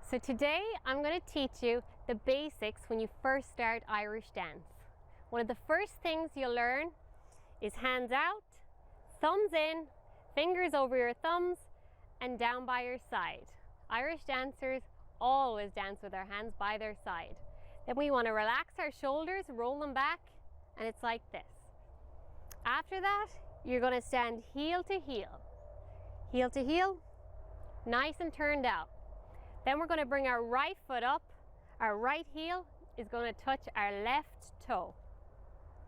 So today I'm going to teach you the basics when you first start Irish dance. One of the first things you'll learn is hands out, thumbs in, fingers over your thumbs and down by your side. Irish dancers always dance with their hands by their side. Then we want to relax our shoulders, roll them back, and it's like this. After that, you're going to stand heel to heel, nice and turned out. Then we're going to bring our right foot up. Our right heel is going to touch our left toe.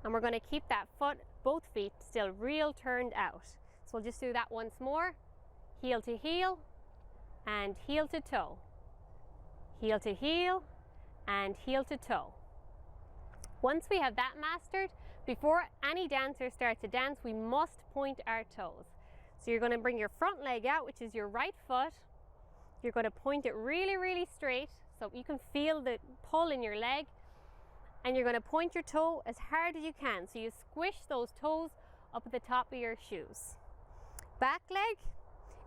And we're going to keep that foot, both feet, still real turned out. So we'll just do that once more. Heel to heel and heel to toe. Heel to heel and heel to toe. Once we have that mastered, before any dancer starts to dance, we must point our toes. So you're going to bring your front leg out, which is your right foot. You're going to point it really straight so you can feel the pull in your leg, and you're going to point your toe as hard as you can so you squish those toes up at the top of your shoes. Back leg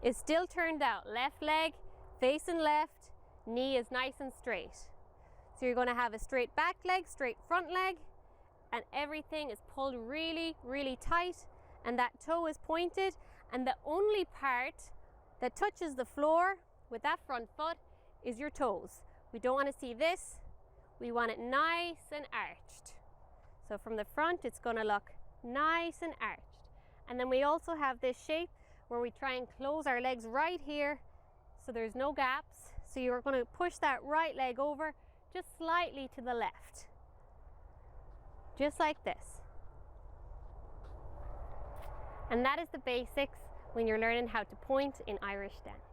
is still turned out, left leg facing left, knee is nice and straight. So you're going to have a straight back leg, straight front leg, and everything is pulled really tight, and that toe is pointed, and the only part that touches the floor with that front foot is your toes. We don't want to see this. We want it nice and arched. So from the front, it's going to look nice and arched. And then we also have this shape where we try and close our legs right here so there's no gaps. So you're going to push that right leg over just slightly to the left. Just like this. And that is the basics when you're learning how to point in Irish dance.